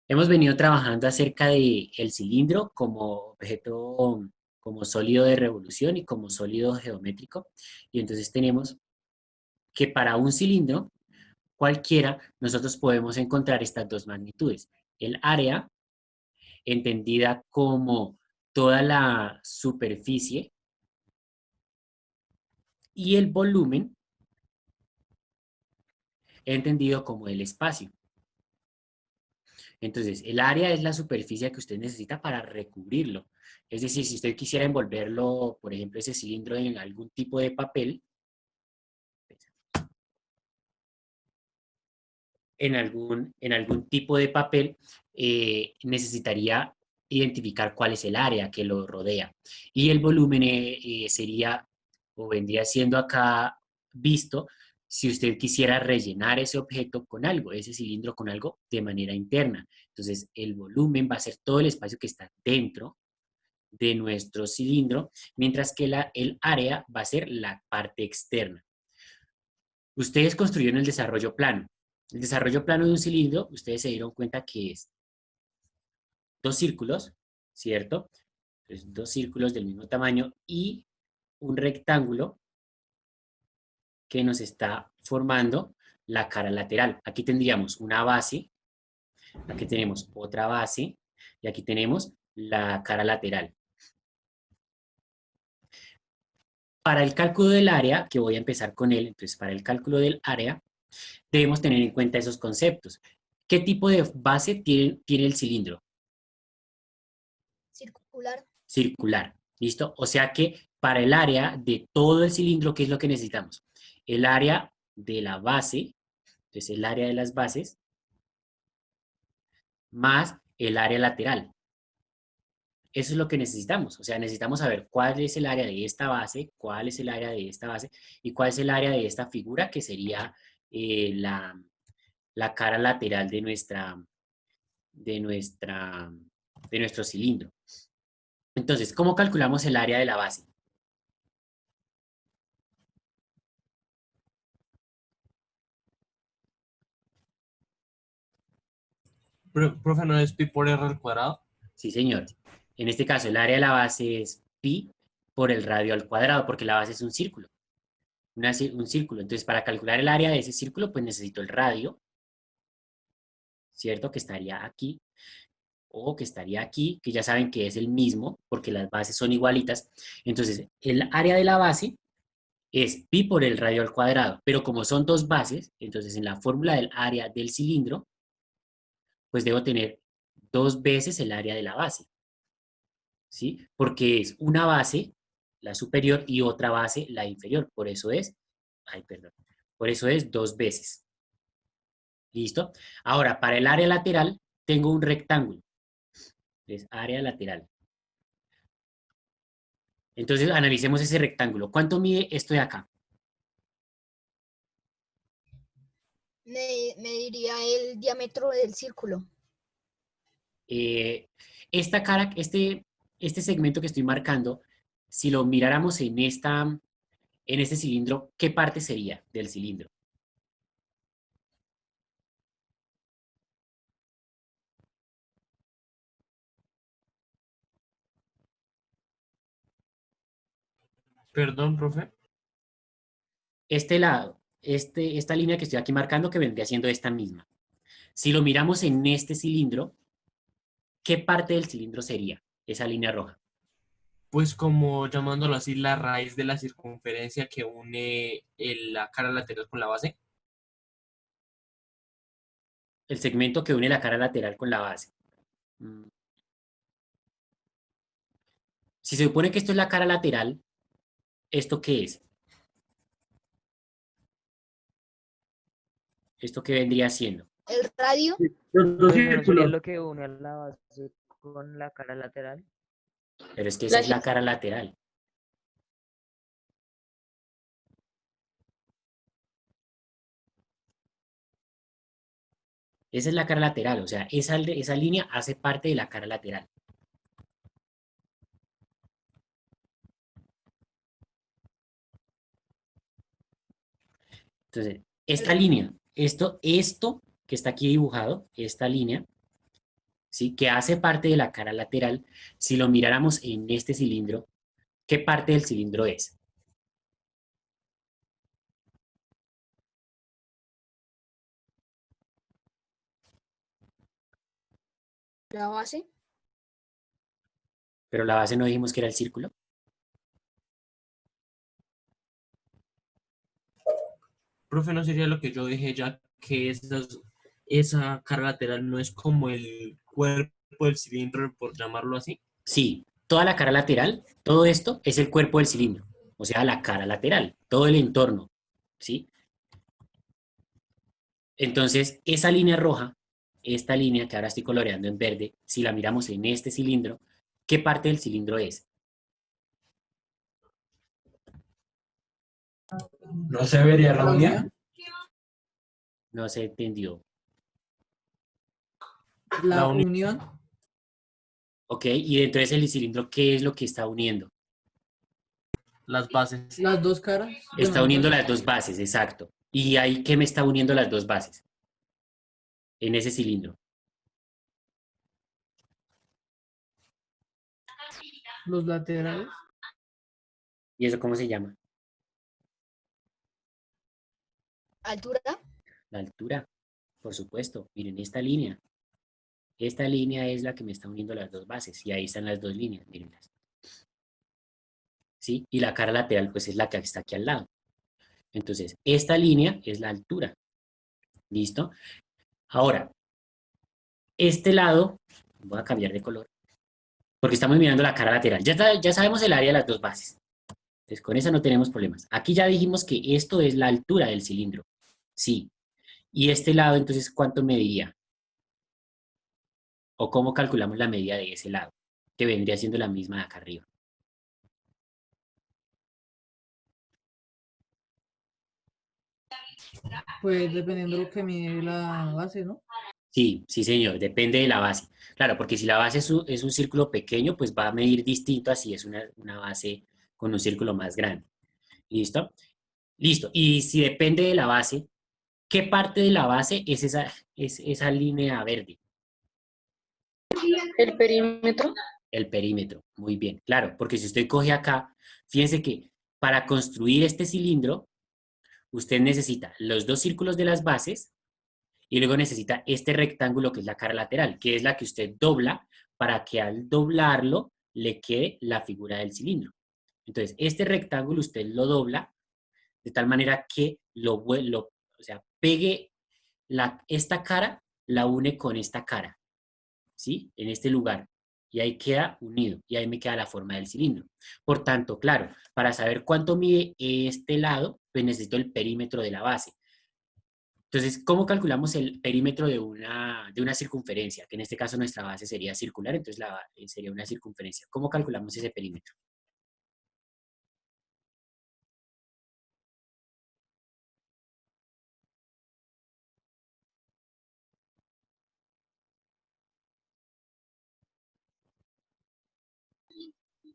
Hemos venido trabajando acerca de el cilindro como objeto, como sólido de revolución y como sólido geométrico. Y entonces tenemos que para un cilindro cualquiera, nosotros podemos encontrar estas dos magnitudes. El área, entendida como toda la superficie, y el volumen, entendido como el espacio. Entonces, el área es la superficie que usted necesita para recubrirlo. Es decir, si usted quisiera envolverlo, por ejemplo, ese cilindro en algún tipo de papel, en algún tipo de papel, necesitaría identificar cuál es el área que lo rodea. Y el volumen sería o vendría siendo acá visto si usted quisiera rellenar ese objeto con algo, ese cilindro con algo de manera interna. Entonces, el volumen va a ser todo el espacio que está dentro de nuestro cilindro, mientras que el área va a ser la parte externa. Ustedes construyeron el desarrollo plano. El desarrollo plano de un cilindro, ustedes se dieron cuenta que es dos círculos, ¿cierto? Entonces, dos círculos del mismo tamaño y un rectángulo que nos está formando la cara lateral. Aquí tendríamos una base, aquí tenemos otra base y aquí tenemos la cara lateral. Para el cálculo del área, que voy a empezar con él, entonces para el cálculo del área, debemos tener en cuenta esos conceptos. ¿Qué tipo de base tiene el cilindro? Circular. Circular, ¿listo? O sea que para el área de todo el cilindro, ¿qué es lo que necesitamos? El área de la base, entonces el área de las bases, más el área lateral. Eso es lo que necesitamos. O sea, necesitamos saber cuál es el área de esta base, cuál es el área de esta base y cuál es el área de esta figura que sería la cara lateral de nuestra, de nuestro cilindro. Entonces, ¿cómo calculamos el área de la base? Profe, ¿no es pi por r al cuadrado? Sí, señor. En este caso, el área de la base es pi por el radio al cuadrado, porque la base es un círculo. Un círculo. Entonces, para calcular el área de ese círculo, pues necesito el radio, ¿cierto? Que estaría aquí, o que estaría aquí, que ya saben que es el mismo, porque las bases son igualitas. Entonces, el área de la base es pi por el radio al cuadrado, pero como son dos bases, entonces en la fórmula del área del cilindro, pues debo tener dos veces el área de la base. ¿Sí? Porque es una base, la superior, y otra base, la inferior. Por eso es, ay, perdón, por eso es dos veces. ¿Listo? Ahora, para el área lateral, tengo un rectángulo. Es área lateral. Entonces, analicemos ese rectángulo. ¿Cuánto mide esto de acá? Me diría el diámetro del círculo. Eh, esta cara, este segmento que estoy marcando, si lo miráramos en este cilindro, ¿qué parte sería del cilindro? Perdón, profe. Este lado, esta línea que estoy aquí marcando que vendría siendo esta misma. Si lo miramos en este cilindro, ¿qué parte del cilindro sería esa línea roja? Pues como llamándolo así, la raíz de la circunferencia que une la cara lateral con la base. El segmento que une la cara lateral con la base. Mm, Si se supone que esto es la cara lateral, ¿esto qué es? ¿Esto qué vendría siendo? El radio. Los dos Pues no sería círculos. lo que une a la base con la cara lateral. Pero es que esa La, es la cara lateral. Esa es la cara lateral, o sea, esa línea hace parte de la cara lateral. Entonces, esta el, línea, esto que está aquí dibujado, esta línea, ¿sí? Que hace parte de la cara lateral. Si lo miráramos en este cilindro, ¿qué parte del cilindro es? La base. Pero la base no dijimos que era el círculo. Profe, ¿no sería lo que yo dije ya que esa cara lateral no es como el cuerpo del cilindro, por llamarlo así? Sí, toda la cara lateral, todo esto es el cuerpo del cilindro, o sea, la cara lateral, todo el entorno, ¿sí? Entonces, esa línea roja, esta línea que ahora estoy coloreando en verde, si la miramos en este cilindro, ¿qué parte del cilindro es? ¿No se vería la unión? No se entendió. La La unión. unión, ¿Ok? Y dentro de ese cilindro, ¿qué es lo que está uniendo? Las bases. las dos caras. Está Bueno, uniendo las las dos bases, exacto. ¿Y ahí qué me está uniendo las dos bases? En ese cilindro. los laterales. ¿Y eso cómo se llama? Altura. La altura, por supuesto. Miren, esta línea. Esta línea es la que me está uniendo las dos bases. Y ahí están las dos líneas, mírenlas. ¿Sí? Y la cara lateral, pues es la que está aquí al lado. Entonces, esta línea es la altura. ¿Listo? Ahora, este lado, voy a cambiar de color, porque estamos mirando la cara lateral. Ya sabemos el área de las dos bases. Entonces, con eso no tenemos problemas. Aquí ya dijimos que esto es la altura del cilindro. Sí. Y este lado, entonces, ¿cuánto mediría? ¿O cómo calculamos la medida de ese lado? Que vendría siendo la misma de acá arriba. Pues dependiendo de lo que mide la base, ¿no? Sí, sí, señor, depende de la base. Claro, porque si la base es un círculo pequeño, pues va a medir distinto a si es una base con un círculo más grande. ¿Listo? Listo. Y si depende de la base, ¿qué parte de la base es esa línea verde? El perímetro. El perímetro. Muy bien, claro, porque si usted coge acá, fíjense que para construir este cilindro, usted necesita los dos círculos de las bases y luego necesita este rectángulo que es la cara lateral, que es la que usted dobla para que al doblarlo le quede la figura del cilindro. Entonces, este rectángulo usted lo dobla de tal manera que o sea, pegue esta cara, la une con esta cara, ¿sí? En este lugar. Y ahí queda unido, y ahí me queda la forma del cilindro. Por tanto, claro, para saber cuánto mide este lado, pues necesito el perímetro de la base. Entonces, ¿cómo calculamos el perímetro de una circunferencia? Que en este caso nuestra base sería circular, entonces sería una circunferencia. ¿Cómo calculamos ese perímetro?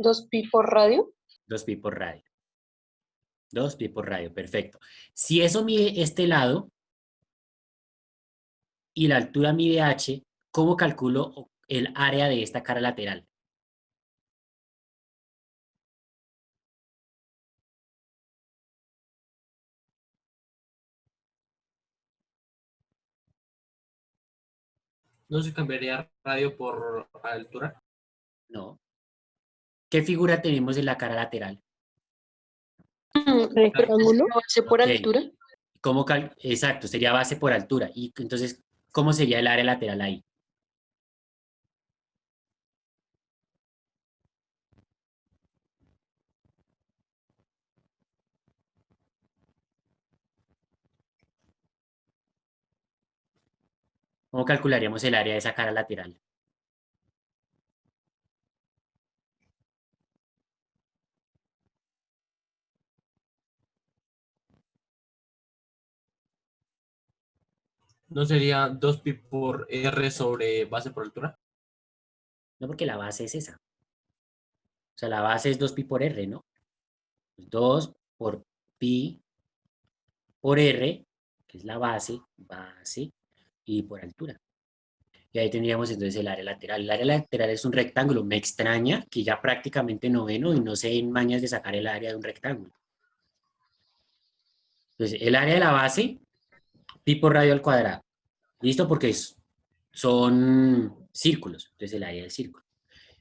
Dos pi por radio. 2pi por radio. 2pi por radio, perfecto. Si eso mide este lado y la altura mide h, ¿cómo calculo el área de esta cara lateral? ¿No se cambiaría radio por altura? No. ¿Qué figura tenemos en la cara lateral? Rectángulo. Base por Ok. altura. Exacto, sería base por altura. Y entonces, ¿cómo sería el área lateral ahí? ¿Cómo calcularíamos el área de esa cara lateral? ¿No sería 2pi por r sobre base por altura? No, porque la base es esa. O sea, la base es 2pi por r, ¿no? 2 por pi por r, que es la base, y por altura. Y ahí tendríamos entonces el área lateral. El área lateral es un rectángulo. Me extraña que ya prácticamente noveno y no sé en mañas de sacar el área de un rectángulo. Entonces, el área de la base, pi por radio al cuadrado. ¿Listo? Porque son círculos. Entonces, el área del círculo.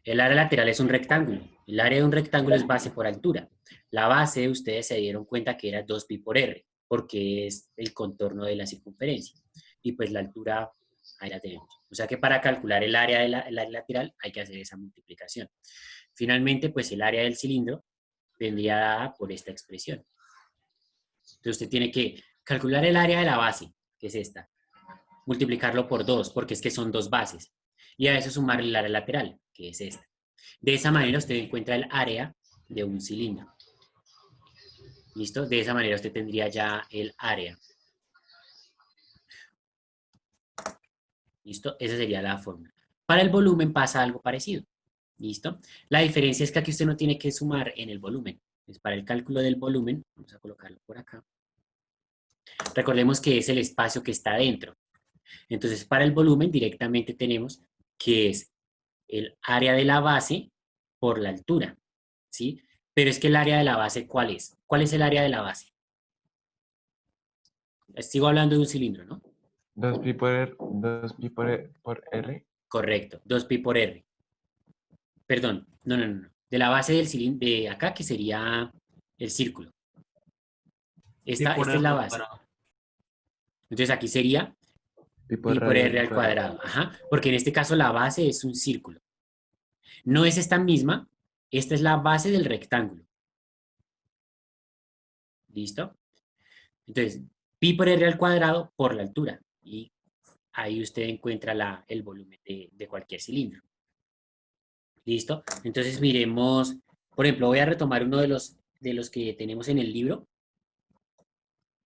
El área lateral es un rectángulo. El área de un rectángulo es base por altura. La base, ustedes se dieron cuenta que era 2pi por r, porque es el contorno de la circunferencia. Y pues la altura, ahí la tenemos. O sea que para calcular el área el área lateral hay que hacer esa multiplicación. Finalmente, pues el área del cilindro vendría dada por esta expresión. Entonces usted tiene que calcular el área de la base, que es esta, multiplicarlo por 2, porque es que son dos bases. Y a eso sumarle el área lateral, que es esta. De esa manera usted encuentra el área de un cilindro. ¿Listo? De esa manera usted tendría ya el área. ¿Listo? Esa sería la fórmula. Para el volumen pasa algo parecido. ¿Listo? La diferencia es que aquí usted no tiene que sumar en el volumen. Es para el cálculo del volumen, vamos a colocarlo por acá. Recordemos que es el espacio que está dentro. Entonces, para el volumen directamente tenemos que es el área de la base por la altura, ¿sí? Pero es que el área de la base, ¿cuál es? ¿Cuál es el área de la base? Sigo hablando de un cilindro, ¿no? 2pi por R, 2pi por R. Correcto, 2pi por R. Perdón, no. De la base del cilindro, de acá, que sería el círculo. Esta por es la R base. cuadrado. Entonces aquí sería Pi por pi por radio R al cuadrado. Ajá, porque en este caso la base es un círculo. No es esta misma, esta es la base del rectángulo. ¿Listo? Entonces, pi por R al cuadrado por la altura. Y ahí usted encuentra el volumen de cualquier cilindro. ¿Listo? Entonces miremos, por ejemplo, voy a retomar uno de los que tenemos en el libro.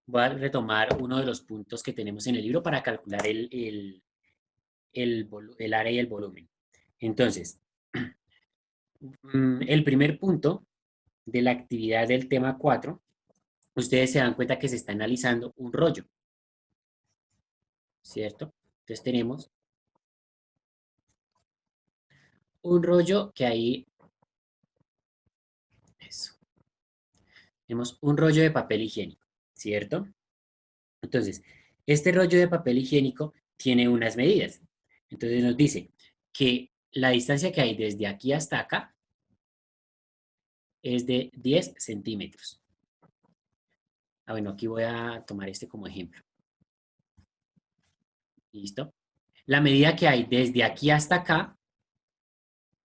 Voy a retomar uno de los puntos que tenemos en el libro para calcular el área y el volumen. Entonces, el primer punto de la actividad del tema 4, ustedes se dan cuenta que se está analizando un rollo, ¿cierto? Entonces tenemos un rollo que ahí, eso, tenemos un rollo de papel higiénico, ¿cierto? Entonces, este rollo de papel higiénico tiene unas medidas. Entonces nos dice que la distancia que hay desde aquí hasta acá es de 10 centímetros. Bueno, aquí voy a tomar este como ejemplo. ¿Listo? La medida que hay desde aquí hasta acá,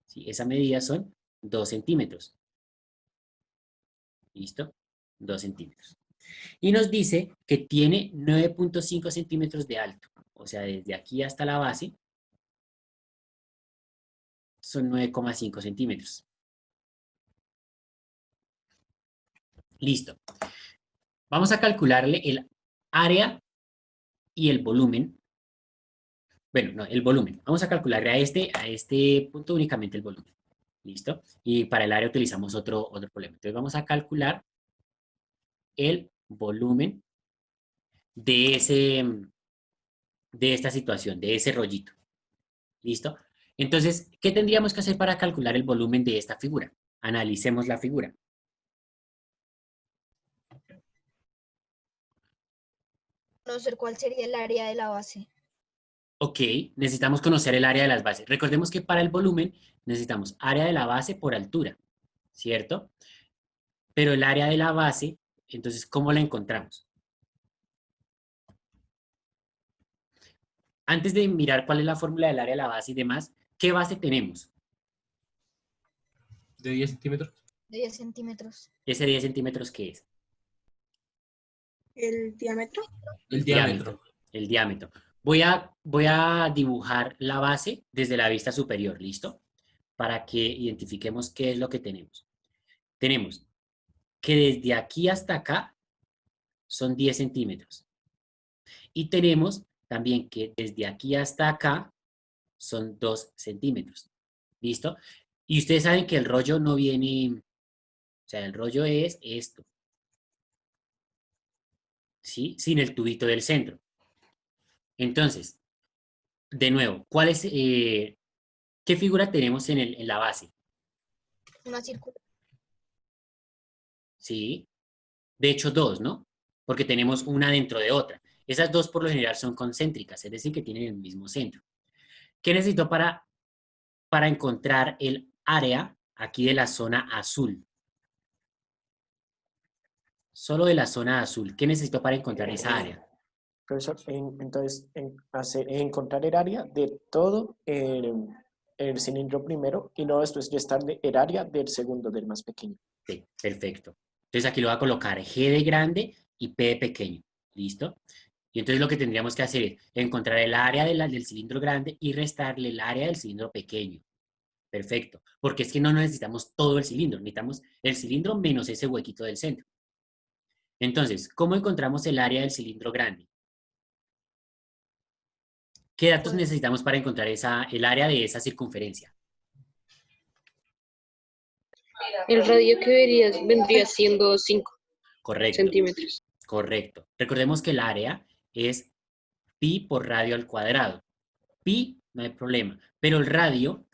¿sí? Esa medida son 2 centímetros. ¿Listo? 2 centímetros. Y nos dice que tiene 9.5 centímetros de alto. O sea, desde aquí hasta la base son 9,5 centímetros. Listo. Vamos a calcularle el área y el volumen. Bueno, no, el volumen. Vamos a calcularle a este punto únicamente el volumen. ¿Listo? Y para el área utilizamos otro problema. Entonces vamos a calcular el volumen de esta situación, de ese rollito. ¿Listo? Entonces, ¿qué tendríamos que hacer para calcular el volumen de esta figura? Analicemos la figura. Conocer cuál sería el área de la base. Ok, necesitamos conocer el área de las bases. Recordemos que para el volumen necesitamos área de la base por altura, ¿cierto? Pero el área de la base, entonces, ¿cómo la encontramos? Antes de mirar cuál es la fórmula del área de la base y demás, ¿qué base tenemos? De 10 centímetros. De 10 centímetros. Ese 10 centímetros, ¿qué es? ¿El diámetro? El diámetro. El diámetro. Voy a dibujar la base desde la vista superior, ¿listo? Para que identifiquemos qué es lo que tenemos. Tenemos que desde aquí hasta acá son 10 centímetros. Y tenemos también que desde aquí hasta acá son 2 centímetros. ¿Listo? Y ustedes saben que el rollo no viene, o sea, el rollo es esto. ¿Sí? Sin el tubito del centro. Entonces, de nuevo, ¿qué figura tenemos en la base? Una circular. ¿Sí? De hecho, dos, ¿no? Porque tenemos una dentro de otra. Esas dos por lo general son concéntricas, es decir, que tienen el mismo centro. ¿Qué necesito para encontrar el área aquí de la zona azul? Solo de la zona azul. ¿Qué necesito para encontrar esa área? Profesor, entonces, encontrar el área de todo el cilindro primero y luego después restarle el área del segundo, del más pequeño. Sí, perfecto. Entonces aquí lo voy a colocar G de grande y P de pequeño. ¿Listo? Y entonces lo que tendríamos que hacer es encontrar el área del cilindro grande y restarle el área del cilindro pequeño. Perfecto. Porque es que no necesitamos todo el cilindro. Necesitamos el cilindro menos ese huequito del centro. Entonces, ¿cómo encontramos el área del cilindro grande? ¿Qué datos Pues- necesitamos para encontrar el área de esa circunferencia? El radio que vendría siendo 5 Correcto, centímetros. correcto. Recordemos que el área es pi por radio al cuadrado. Pi, no hay problema. Pero el radio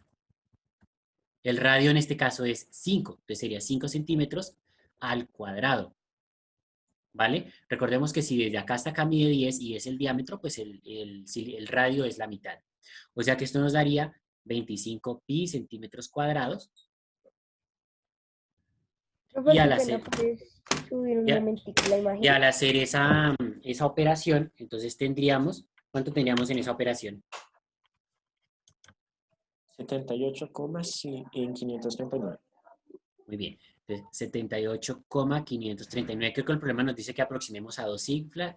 en este caso es 5. Entonces sería 5 centímetros al cuadrado. ¿Vale? Recordemos que si desde acá hasta acá mide 10 y es el diámetro, pues el radio es la mitad. O sea que esto nos daría 25 pi centímetros cuadrados. Y al hacer, subir un ya. momentico la imagen. y al hacer esa operación, entonces tendríamos, ¿cuánto tendríamos en esa operación? 78,539. Muy bien. Entonces, 78,539. Creo que el problema nos dice que aproximemos a dos cifras,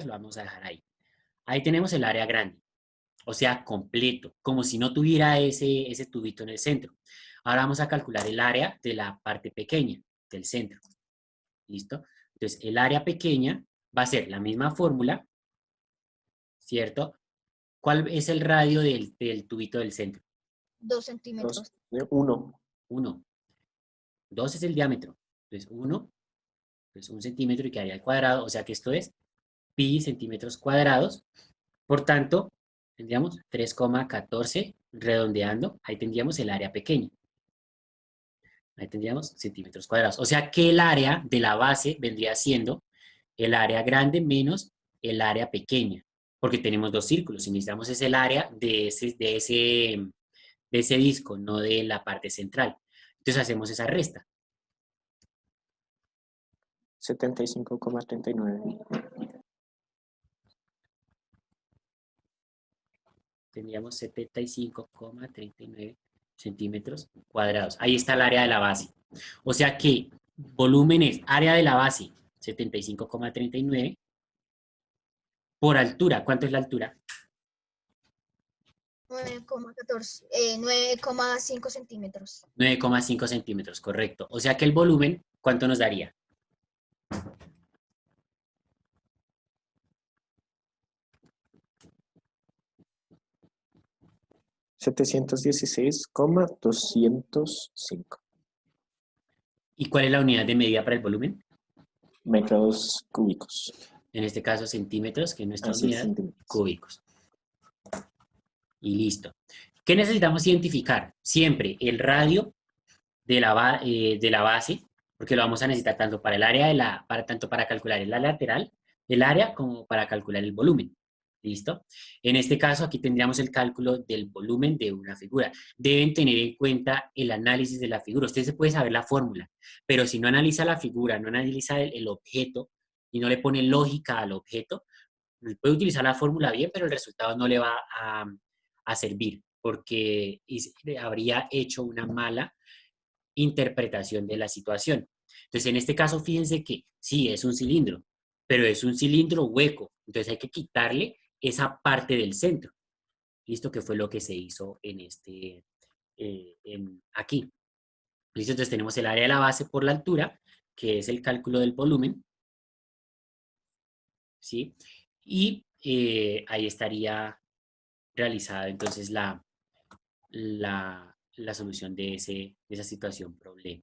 lo vamos a dejar ahí. Ahí tenemos el área grande, o sea, completo, como si no tuviera ese tubito en el centro. Ahora vamos a calcular el área de la parte pequeña, del centro. ¿Listo? Entonces, el área pequeña va a ser la misma fórmula, ¿cierto? ¿Cuál es el radio del tubito del centro? 2 centímetros. 1. 1. 2 es el diámetro. Entonces, 1, pues 1 centímetro y quedaría al cuadrado, o sea que esto es pi centímetros cuadrados. Por tanto, tendríamos 3,14 redondeando, ahí tendríamos el área pequeña. Ahí tendríamos centímetros cuadrados. O sea que el área de la base vendría siendo el área grande menos el área pequeña, porque tenemos dos círculos y necesitamos es el área de ese disco, no de la parte central. Entonces hacemos esa resta. 75,39. Tendríamos 75,39 centímetros cuadrados. Ahí está el área de la base. O sea que volumen es área de la base, 75,39. Por altura, ¿cuánto es la altura? 9,5 centímetros. 9,5 centímetros, correcto. O sea que el volumen, ¿cuánto nos daría? $716,205 ¿Y cuál es la unidad de medida para el volumen? metros cúbicos. En este caso, centímetros, que es nuestra Así, unidad, centímetros. cúbicos. Y listo. ¿Qué necesitamos identificar? Siempre el radio de la base, porque lo vamos a necesitar tanto para el área tanto para calcular el área lateral del área como para calcular el volumen. ¿Listo? En este caso, aquí tendríamos el cálculo del volumen de una figura. Deben tener en cuenta el análisis de la figura. Usted se puede saber la fórmula, pero si no analiza la figura, no analiza el objeto y no le pone lógica al objeto, puede utilizar la fórmula bien, pero el resultado no le va a servir porque habría hecho una mala interpretación de la situación. Entonces, en este caso, fíjense que sí, es un cilindro, pero es un cilindro hueco. Entonces, hay que quitarle esa parte del centro. ¿Listo? Que fue lo que se hizo aquí. ¿Listo? Entonces, tenemos el área de la base por la altura, que es el cálculo del volumen. ¿Sí? Y ahí estaría realizada entonces la solución de esa situación problema.